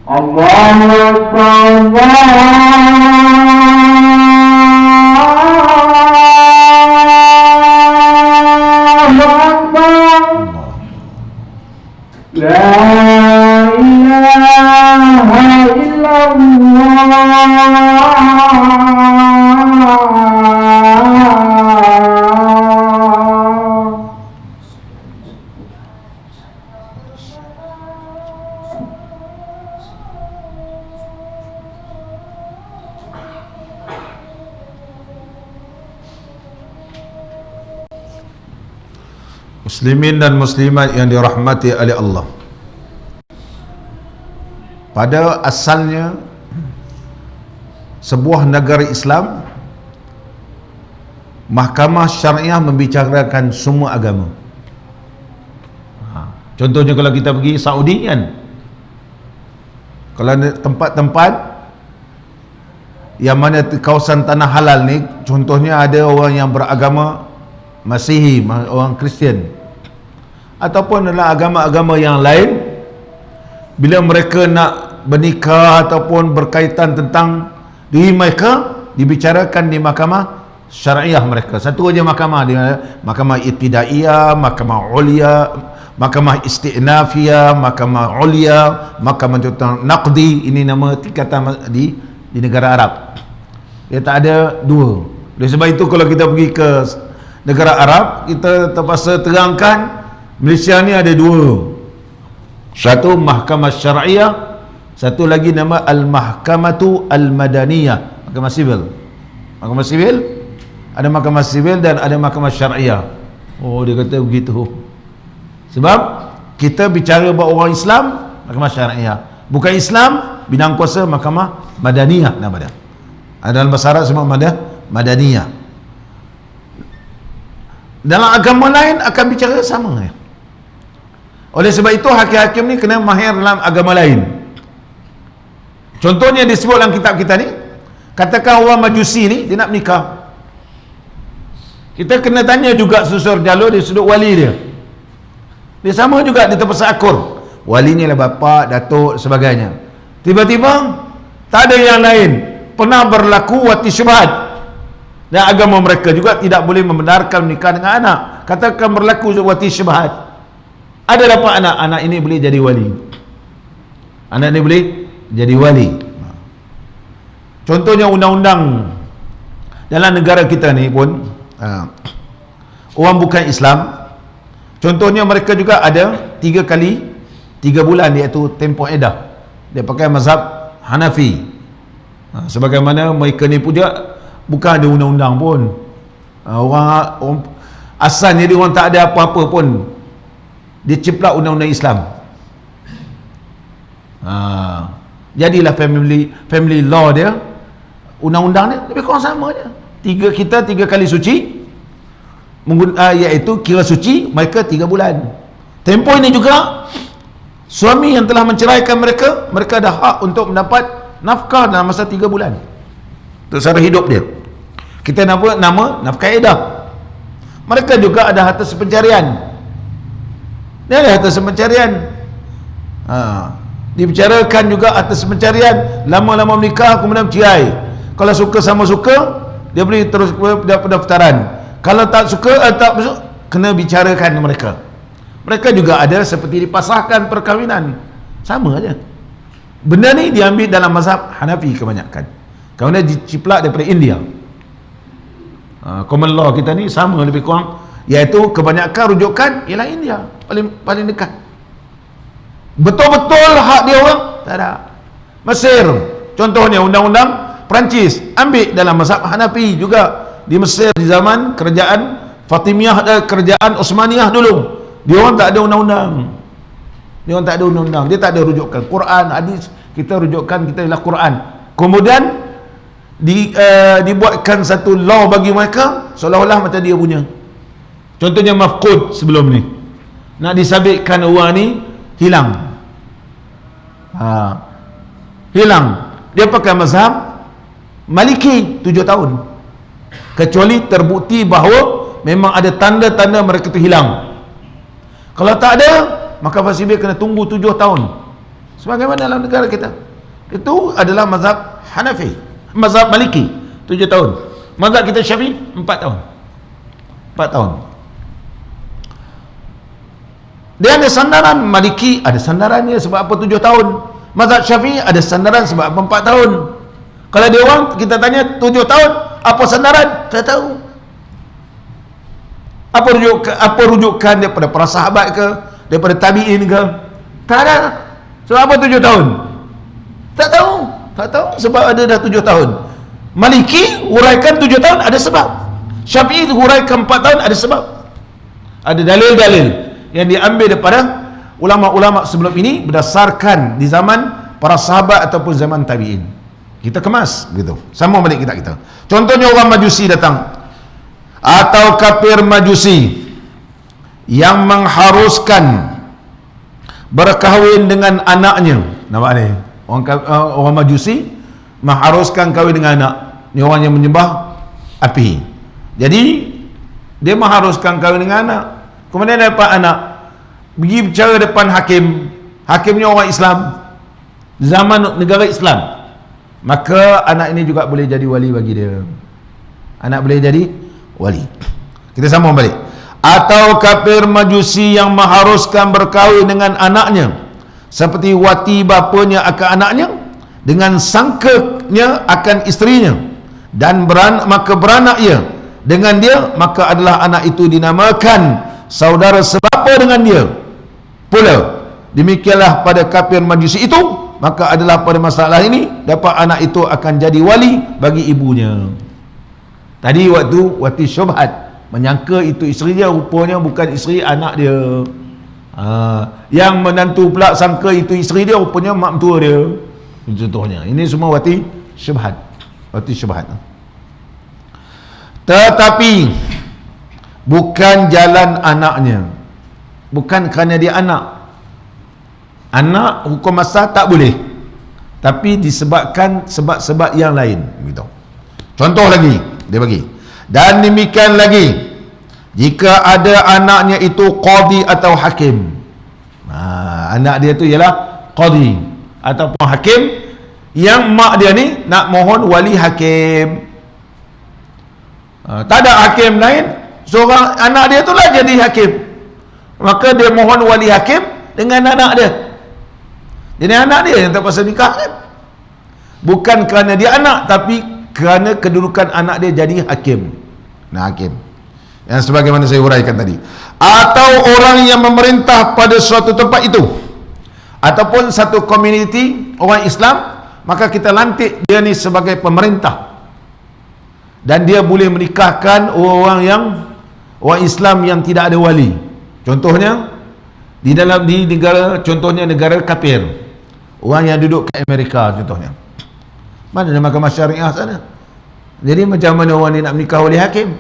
الله أكبر الله أكبر لا إله إلا الله Muslimin dan muslimat yang dirahmati oleh Allah, pada asalnya sebuah negara Islam, mahkamah syariah membicarakan semua agama. Contohnya kalau kita pergi Saudi kan, kalau tempat-tempat yang mana kawasan tanah halal ni, contohnya ada orang yang beragama Masihi, orang Kristian, ataupun adalah agama-agama yang lain, bila mereka nak bernikah ataupun berkaitan tentang diri mereka, dibicarakan di mahkamah syariah mereka. Satu aja mahkamah dia, mahkamah ibtidaiyah, mahkamah ulia, mahkamah istinafiyah, mahkamah ulia, mahkamah tentang naqdi. Ini nama tingkatan di negara Arab. Dia tak ada dua. Oleh sebab itu kalau kita pergi ke negara Arab, kita terpaksa terangkan Malaysia ni ada dua. Satu mahkamah syariah, satu lagi nama Al-Mahkamatu Al-Madaniyah, mahkamah sivil. Mahkamah sivil, ada mahkamah sivil dan ada mahkamah syariah. Oh, dia kata begitu. Sebab kita bicara buat orang Islam, mahkamah syariah. Bukan Islam, bidang kuasa mahkamah Madaniyah nama dia. Dalam bahasa Arab semua Madaniyah. Dalam agama lain akan bicara sama. Oleh sebab itu hakim-hakim ni kena mahir dalam agama lain. Contohnya disebut dalam kitab kita ni, katakan orang Majusi ni dia nak menikah, kita kena tanya juga susur jalur di sudut wali dia. Dia sama juga, dia terpaksa akur. Walinya lah bapa, datuk, sebagainya. Tiba-tiba tak ada yang lain, pernah berlaku wati syubhat, dan agama mereka juga tidak boleh membenarkan menikah dengan anak. Katakan berlaku wati syubhat, ada dapat anak, anak ini boleh jadi wali, anak ini boleh jadi wali. Contohnya undang-undang dalam negara kita ni pun, orang bukan Islam, contohnya mereka juga ada 3 kali 3 bulan, iaitu tempoh edah. Dia pakai mazhab Hanafi. Sebagaimana mereka ni pun dia bukan ada undang-undang pun. Orang asalnya dia orang tak ada apa-apa pun, dia ciplak undang-undang Islam. Jadilah family law dia, undang-undang dia lebih kurang sama je. Kita 3 kali suci, iaitu kira suci mereka 3 bulan. Tempoh ini juga suami yang telah menceraikan mereka, mereka ada hak untuk mendapat nafkah dalam masa 3 bulan untuk sara hidup dia. Kita nama nafkah edah. Mereka juga ada harta sepencarian. Dia ada harta sepencarian. Dibicarakan juga harta sepencarian. Lama-lama menikah kemudian cerai. Kalau suka sama suka, dia boleh terus pendaftaran. Kalau tak suka, kena bicarakan mereka. Mereka juga ada seperti dipasahkan perkahwinan, sama aja. Benda ni diambil dalam mazhab Hanafi kebanyakan, kerana diciplak daripada India. Common law kita ni sama lebih kurang, iaitu kebanyakan rujukan ialah India, paling dekat. Betul-betul hak dia orang tak ada. Mesir contohnya, undang-undang Perancis ambil dalam mazhab Hanafi juga. Di Mesir di zaman kerajaan Fatimiyah dan kerajaan Osmaniyah dulu, dia orang tak ada undang-undang. Dia orang tak ada undang-undang, dia tak ada rujukan Quran, hadis. Kita rujukan kita ialah Quran. Kemudian dibuatkan satu law bagi mereka seolah-olah macam dia punya. Contohnya mafqud sebelum ni, nak disabitkan orang ni hilang. Hilang. Dia pakai mazhab Maliki 7 tahun, kecuali terbukti bahawa memang ada tanda-tanda mereka itu hilang. Kalau tak ada, maka fasibir kena tunggu 7 tahun, sebagaimana dalam negara kita. Itu adalah mazhab Hanafi. Mazhab Maliki 7 tahun. Mazhab kita Syafi'i 4 tahun. 4 tahun. Dia ada sandaran. Maliki ada sandarannya sebab apa 7 tahun. Mazhab Syafi'i ada sandaran sebab apa 4 tahun. Kalau dia orang kita tanya 7 tahun apa sandaran, tak tahu. Apa rujukan daripada para sahabat ke, daripada tabi'in ke? Tak ada. Sebab apa 7 tahun? Tak tahu. Tak tahu sebab ada dah 7 tahun. Maliki huraikan 7 tahun ada sebab. Syafi'i huraikan 4 tahun ada sebab. Ada dalil-dalil yang diambil daripada ulama-ulama sebelum ini berdasarkan di zaman para sahabat ataupun zaman tabi'in. Kita kemas begitu. Sama balik kita. Contohnya orang Majusi datang, atau kafir Majusi yang mengharuskan berkahwin dengan anaknya. Nampak ni? Orang Majusi mengharuskan kahwin dengan anak. Ni orang yang menyembah api. Jadi dia mengharuskan kahwin dengan anak. Kemudian dapat anak, pergi bicara depan hakim. Hakimnya orang Islam, zaman negara Islam. Maka anak ini juga boleh jadi wali bagi dia. Anak boleh jadi wali. Kita sambung balik. Atau kafir Majusi yang mengharuskan berkahwin dengan anaknya, seperti wati bapanya akan anaknya, dengan sangkanya akan isterinya, dan maka beranak ia dengan dia, maka adalah anak itu dinamakan saudara sebapa dengan dia pula. Demikianlah pada kafir Majusi itu, maka adalah pada masalah ini dapat anak itu akan jadi wali bagi ibunya. Tadi waktu wati syubhat, menyangka itu isteri dia, rupanya bukan isteri anak dia. Yang menantu pula sangka itu isteri dia, rupanya mak mentua dia. Contohnya, ini semua wati syubhat. Wati syubhat. Tetapi bukan jalan anaknya, bukan kerana dia anak. Anak hukum asal tak boleh, tapi disebabkan sebab-sebab yang lain begitu. Contoh lagi dia bagi, dan demikian lagi jika ada anaknya itu qadi atau hakim. Anak dia tu ialah qadi ataupun hakim, yang mak dia ni nak mohon wali hakim. Tak ada hakim lain, seorang anak dia tu lah jadi hakim, maka dia mohon wali hakim dengan anak dia. Jadi anak dia yang terpaksa nikah kan? Bukan kerana dia anak, tapi kerana kedudukan anak dia jadi hakim. Nah, hakim yang sebagaimana saya uraikan tadi. Atau orang yang memerintah pada suatu tempat itu, ataupun satu komuniti orang Islam, maka kita lantik dia ni sebagai pemerintah, dan dia boleh menikahkan orang Islam yang tidak ada wali. Contohnya di negara, contohnya negara kafir, orang yang duduk ke Amerika contohnya, mana ada mahkamah syariah sana. Jadi macam mana orang ni nak menikah wali hakim?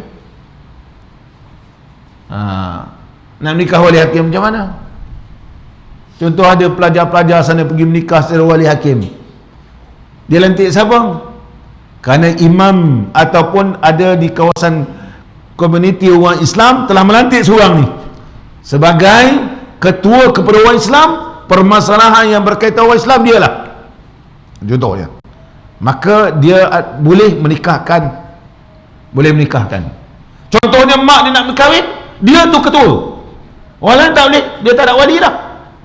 Nak menikah wali hakim macam mana? Contoh ada pelajar-pelajar sana pergi menikah secara wali hakim, dia lantik siapa? Kerana imam ataupun ada di kawasan komuniti orang Islam telah melantik seorang ni sebagai ketua kepada orang Islam. Permasalahan yang berkaitan orang Islam dialah contohnya, maka dia boleh menikahkan. Contohnya mak dia nak berkahwin, dia tu ketua. Orang lain tak boleh, dia tak ada wali dah.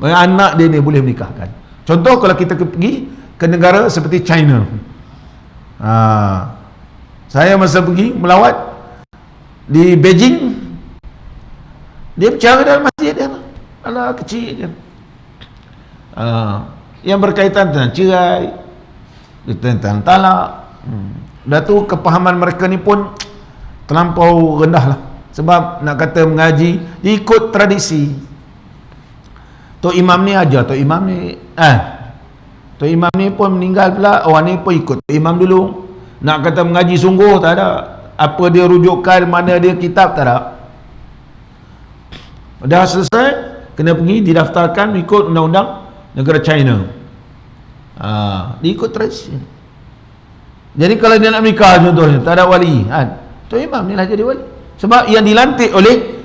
Anak dia ni boleh menikahkan. Contoh kalau kita pergi ke negara seperti China. Saya masa pergi melawat di Beijing, dia bercara dalam masjid dia. Alah, kecil je. Yang berkaitan tentang cerai, tentang talak. Dah tu kepahaman mereka ni pun terlampau rendah lah. Sebab nak kata mengaji, dia ikut tradisi. Tok Imam ni ajar, Tok Imam ni pun meninggal pula, orang ni pun ikut Tok Imam dulu. Nak kata mengaji sungguh, tak ada. Apa dia rujukan, mana dia kitab, tak ada. Dah selesai, kena pergi didaftarkan ikut undang-undang negara China. Dia ikut tradisi. Jadi kalau dia nak menikah contohnya, tak ada wali, Tok Imam ni lah jadi wali. Sebab yang dilantik oleh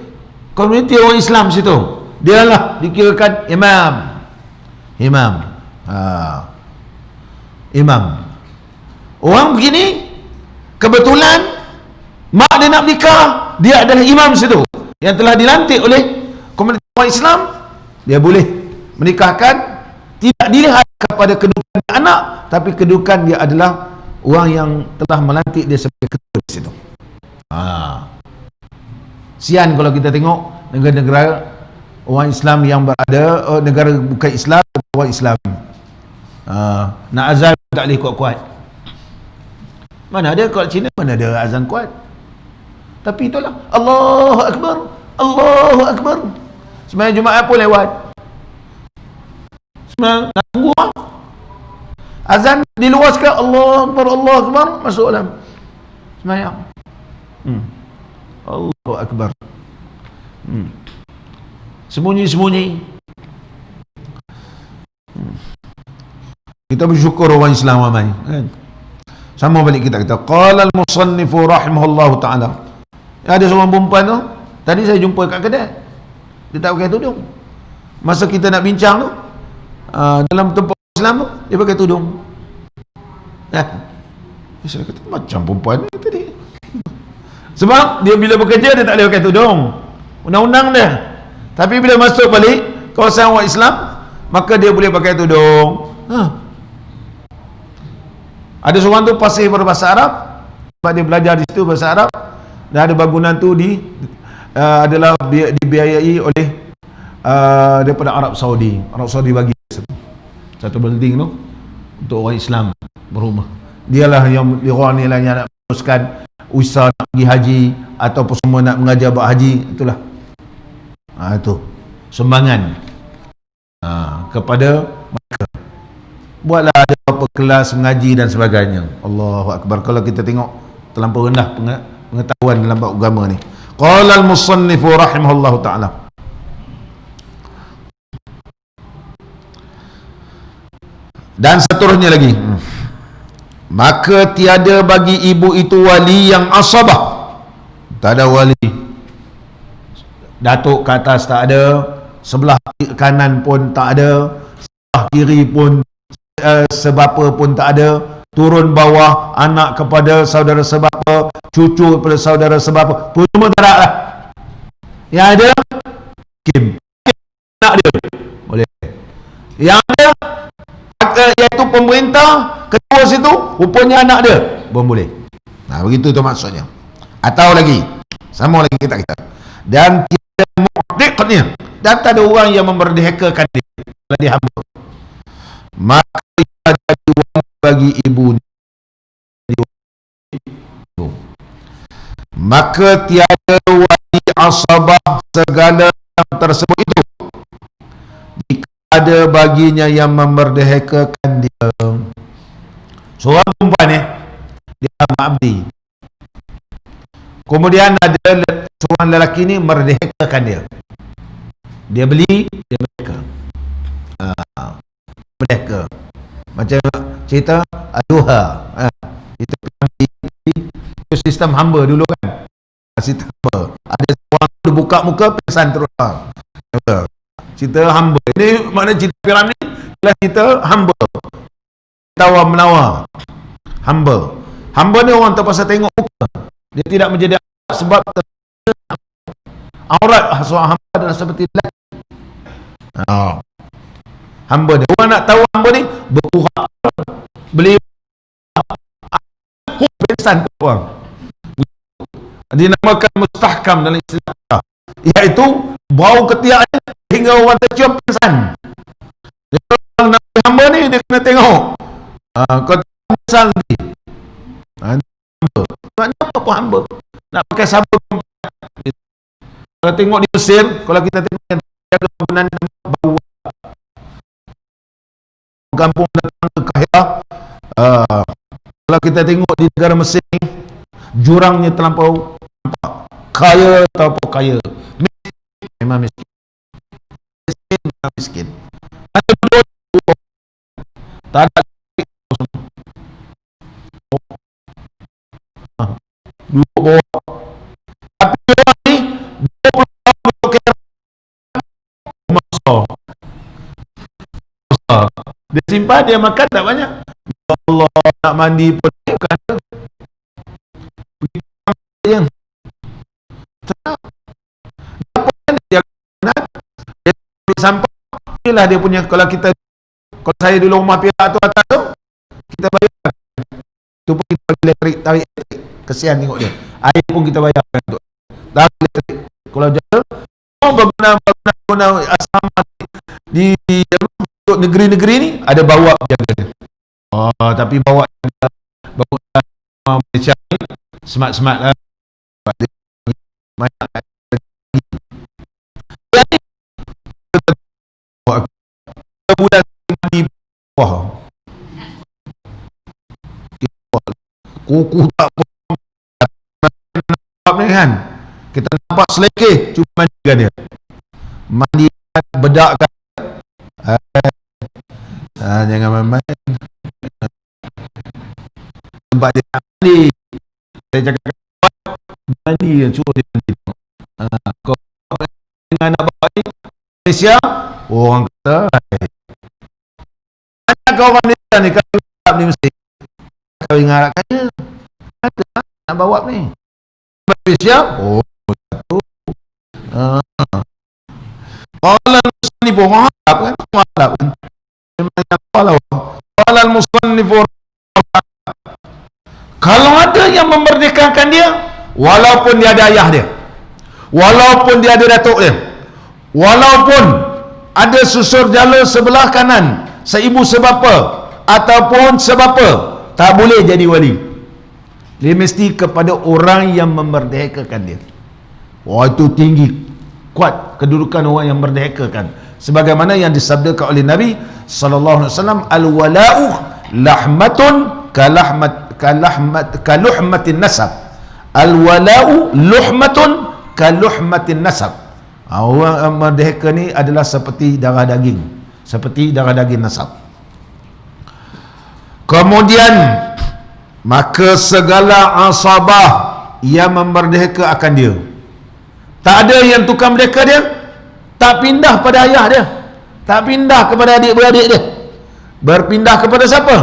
komuniti orang Islam situ, dia lah dikirakan imam. Orang begini, kebetulan mak dia nak menikah, dia adalah imam situ yang telah dilantik oleh komuniti orang Islam. Dia boleh menikahkan, tidak dilihat kepada kedudukan anak, tapi kedudukan dia adalah orang yang telah melantik dia sebagai ketua di situ. Sian kalau kita tengok negara-negara orang Islam yang berada, negara bukan Islam, orang Islam, nak azan tak boleh kuat-kuat. Mana ada kalau Cina, mana ada azan kuat. Tapi itulah Allahu Akbar, Allahu Akbar. Sembahyang Jumaat pun lewat. Sembahyang nak tunggu azan diluaskan, Allahu Akbar, Allahu Akbar, masuk dalam sembahyang. Allahu Akbar. Sembunyi-sembunyi. Kita bersyukur orang Islam ramai, kan? Sama balik kita kata, qala al-musannifu rahimahullahu ta'ala. Ada seorang perempuan tu, tadi saya jumpa kat kedai, dia tak pakai tudung. Masa kita nak bincang tu, dalam tempat Islam tu, dia pakai tudung. Saya kata, macam perempuan ni tadi. Sebab dia bila bekerja, dia tak boleh pakai tudung, undang-undang dia. Tapi bila masuk balik kawasan orang Islam, maka dia boleh pakai tudung. Ada seorang tu fasih berbahasa Arab, sebab dia belajar di situ bahasa Arab, dan ada bangunan tu adalah dibiayai oleh daripada Arab Saudi. Arab Saudi bagi satu building tu untuk orang Islam berumah. Dialah yang diorang ni lah yang nak teruskan usaha nak pergi haji ataupun semua nak mengajar buat haji. Itulah itu sumbangan kepada mereka. Buatlah ada beberapa kelas mengaji dan sebagainya. Allahu Akbar. Kalau kita tengok terlampau rendah pengetahuan dalam bab agama ni. Qala al-musannifu rahimahullahu ta'ala. Dan seterusnya lagi, maka tiada bagi ibu itu wali yang asabah. Tak ada wali, datuk ke atas tak ada, sebelah kanan pun tak ada, sebelah kiri pun sebapa pun tak ada, turun bawah, anak kepada saudara sebapa, cucu kepada saudara sebapa pun semua tak ada lah. Yang ada Kim anak dia boleh, yang ada iaitu pemerintah ketua situ rupanya anak dia pun boleh. Begitu tu maksudnya. Atau lagi sama lagi kita dan tiada mu'tiqnya, dan tak ada orang yang memerdekakan dia kalau dia hamba, maka jadi wali bagi ibu. Maka tiada wali asabah segala yang tersebut itu jika ada baginya yang memerdekakan dia. Seorang perempuan ni dia ma'abdi, kemudian ada seorang lelaki ni merdekakan dia, dia beli, dia merdeka. Merdeka macam cerita aduha, itu sistem hamba dulu kan, sistem hamba. Ada orang tu buka muka pingsan terus. Cerita hamba ini makna cerita piramid adalah cerita hamba, tawar menawar. Hamba ni orang terpaksa tengok muka, dia tidak menjadi sebab aurat seorang hamba adalah seperti lelaki. Hamba ni, orang nak tahu hamba ni berturak, beli pensan tu orang, dinamakan mustahkam dalam istilah, iaitu bau ketiaknya hingga orang tercium pensan. Jadi orang nak hamba ni dia kena tengok kau pensan lagi. Maknanya apa pun hamba nak pakai sabun. Kalau tengok di Mesir, kalau kita tengok yang jaga bangunan bau kampung datang ke Kahirah, kalau kita tengok di negara Mesir ni, jurangnya terlampau nampak kaya ataupun kaya, miskin memang miskin, miskin memang miskin, ada dua, tak ada dua bawah. Tapi orang ni 20 tahun masa dia simpan, dia makan tak banyak. Ya Allah, nak mandi pun bukan yang dia sampah. Inilah dia punya. Kalau kita, kalau saya dulu rumah Perak tu atas tu, kita bayar tu pun kita bagi elektrik, tarik elektrik. Kesian tengok dia, air pun kita bayar untuk tarik elektrik. Kalau jaga bangunan asrama di negeri-negeri ni ada bawa jaga dia. Tapi bawa bangunan Malaysia ni smart-smart lah. Bulan mandi bawah kuku tak nampak ni kan, kita nampak selekeh, cuma mandikan dia, mandikan, bedakkan. Jangan main-main tempat dia mandi. Saya cakap mandi, suruh dia mandi. Kau dengan anak bapak ni Malaysia, orang kata banyak kau orang Malaysia ni, kalau ni mesti kau ingat kaya ada nak bawa ni Malaysia. Satu qala al-musannif kan, qala al-musannif, kalau ada yang memerdekakan dia, walaupun dia ada ayah dia, walaupun dia ada datuk dia, walaupun ada susur jala sebelah kanan, seibu sebapa ataupun sebapa, tak boleh jadi wali. Dia mesti kepada orang yang memerdekakan dia. Itu tinggi, kuat kedudukan orang yang memerdekakan. Sebagaimana yang disabdakan oleh Nabi sallallahu alaihi wasallam, al-wala'u lahmatun kaluhmatin nasab. Al-wala'u luhmatun kaluhmatin nasab. Orang merdeka ni adalah seperti darah daging, seperti darah daging nasab. Kemudian maka segala asabah yang memerdeka akan dia. Tak ada yang tukar merdeka dia, tak pindah pada ayah dia, tak pindah kepada adik-beradik dia, berpindah kepada siapa?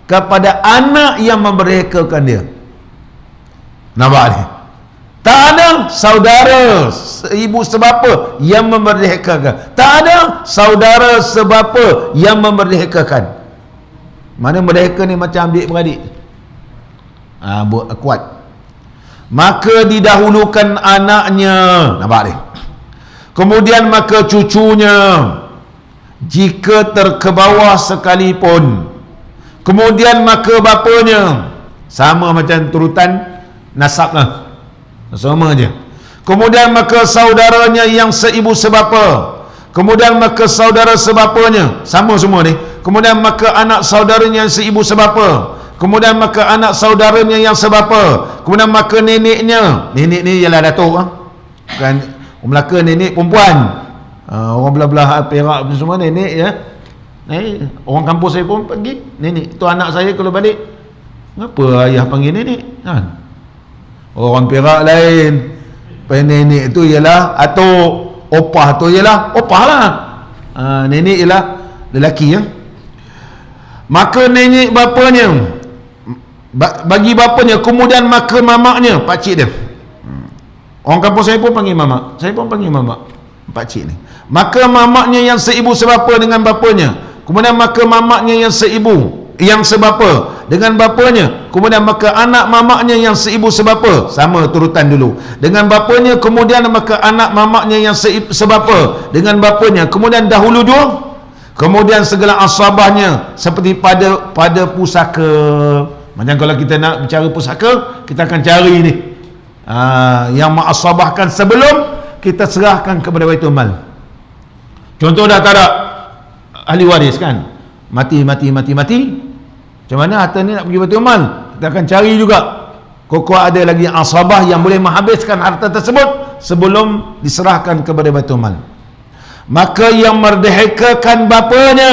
Kepada anak yang memerdekakan dia. Nampak ni? Tak ada saudara ibu sebapa yang memerdekakan, tak ada saudara sebapa yang memerdekakan. Mana merdeka ni macam adik-beradik, kuat. Maka didahulukan anaknya, nampak ni, kemudian maka cucunya, jika terkebawah sekalipun, kemudian maka bapanya, sama macam turutan nasab lah, sama je. Kemudian maka saudaranya yang seibu sebapa, kemudian maka saudara sebapanya, sama semua ni. Kemudian maka anak saudaranya yang seibu sebapa, kemudian maka anak saudaranya yang sebapa, kemudian maka neneknya. Nenek ni ialah datuk bukan orang Melaka, nenek perempuan. Orang belah-belah Perak semua nenek ya. Orang kampus saya pun pergi nenek. Tu anak saya kalau balik, kenapa ayah panggil nenek kan? Orang Perak lain, nenek tu ialah atuk, opah tu ialah opah lah. Nenek ialah lelaki ya. Maka nenek bapanya, bagi bapanya, kemudian maka mamaknya, pakcik dia. Orang kampung saya pun panggil mamak. Saya pun panggil mamak. Pakcik ni. Maka mamaknya yang seibu sebapa dengan bapanya. Kemudian maka mamaknya yang seibu, yang sebapa dengan bapanya. Kemudian maka anak mamaknya yang seibu sebapa. Sama turutan dulu. Dengan bapanya. Kemudian maka anak mamaknya yang sebapa dengan bapanya. Kemudian dahulu dua. Kemudian segala asabahnya seperti pada pusaka. Macam kalau kita nak bicara pusaka, kita akan cari ni. Yang ma'asabahkan sebelum kita serahkan kepada Baitul Mal. Contoh dah tak ada ahli waris kan, mati. Macam mana harta ni nak pergi Baitul Mal? Kita akan cari juga. Kok ada lagi asabah yang boleh menghabiskan harta tersebut sebelum diserahkan kepada Baitul Mal. Maka yang merdekakan bapanya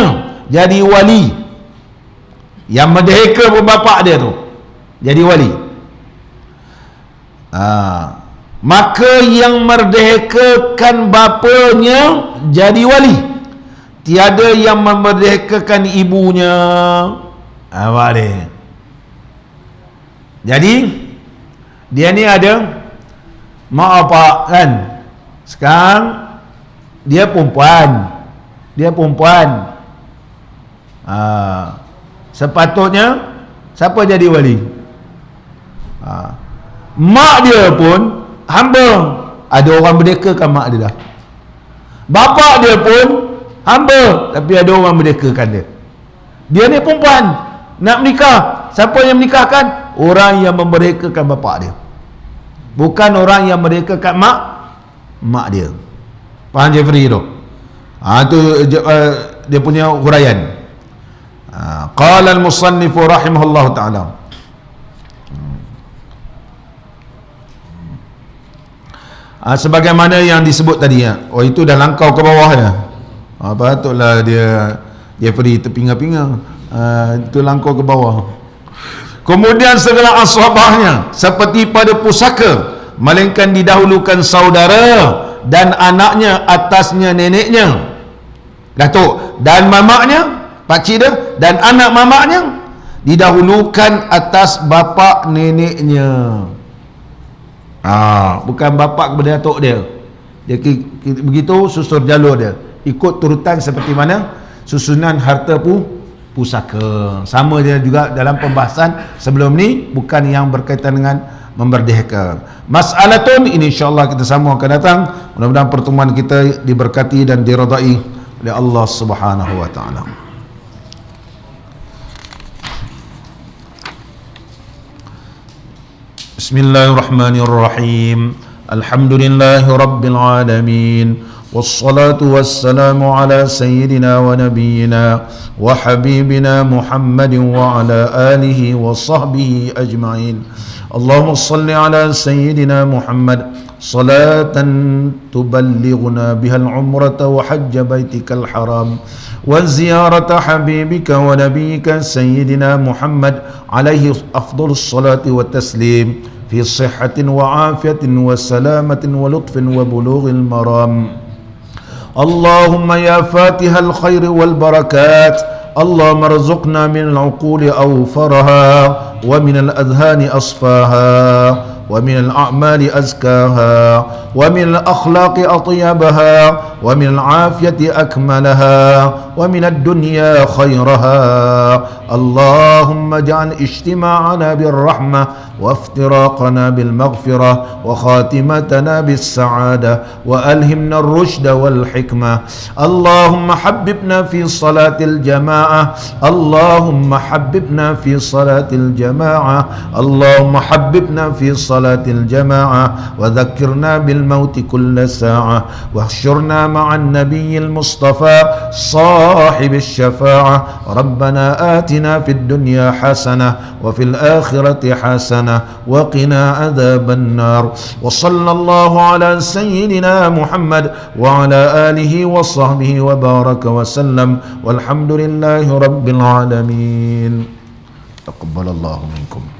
jadi wali. Yang merdeka bapak dia tu jadi wali. Maka yang merdekakan bapanya jadi wali. Tiada yang memerdekakan ibunya. Wali. Jadi dia ni ada mak bapak kan. Sekarang dia perempuan. Sepatutnya siapa jadi wali? Mak dia pun hamba. Ada orang merdekakan mak dia dah. Bapa dia pun hamba, tapi ada orang merdekakan dia. Dia ni perempuan nak menikah. Siapa yang menikahkan? Orang yang memerdekakan bapa dia, bukan orang yang merdekakan mak dia. Faham Jeffrey tu? Tu dia punya huraian. Qala al-musannif rahimahullah ta'ala. Sebagaimana yang disebut tadi ya. Itu dah langkau ke bawah ya. Patutlah dia beri terpinga-pinga. Itu langkau ke bawah. Kemudian segala ashabahnya seperti pada pusaka, melainkan didahulukan saudara dan anaknya atasnya neneknya, datuk, dan mamaknya, pakcik dia, dan anak mamaknya didahulukan atas bapa neneknya. Bukan bapa kepada datuk dia. Dia begitu susur jalur dia, ikut turutan seperti mana susunan harta pusaka. Sama dia juga dalam pembahasan sebelum ni, bukan yang berkaitan dengan memerdekakan. Mas'alatun ini insya-Allah kita sambung akan datang. Mudah-mudahan pertemuan kita diberkati dan diridai oleh Allah Subhanahu wa taala. Bismillahirrahmanirrahim. Alhamdulillahi rabbil alamin. والصلاة والسلام على سيدنا ونبينا وحبيبنا محمد وعلى آله وصحبه أجمعين. اللهم صل على سيدنا محمد صلاة تبلغنا بها العمرة وحج بيتك الحرام وزيارة حبيبك ونبيك سيدنا محمد عليه أفضل الصلاة والتسليم في صحة وعافية وسلامة ولطف وبلوغ المرام. اللهم يا فاتح الخير والبركات، اللهم ارزقنا من العقول أوفرها ومن الأذهان أصفاها ومن الأعمال أزكاها ومن الأخلاق أطيبها ومن العافية أكملها ومن الدنيا خيرها. اللهم اجعل اجتماعنا بالرحمة وافتراقنا بالمغفرة وخاتمتنا بالسعادة وألهمنا الرشد والحكمة. اللهم حببنا في صلاة الجماعة، اللهم حببنا في صلاة الجماعة، اللهم حببنا في صلاة الجماعة وذكرنا بالموت كل ساعة واحشرنا مع النبي المصطفى صاحب الشفاعة. ربنا آتنا في الدنيا حسنة وفي الآخرة حسنة وقنا عذاب النار. وصلى الله على سيدنا محمد وعلى آله وصحبه وبارك وسلم والحمد لله رب العالمين. تقبل الله منكم.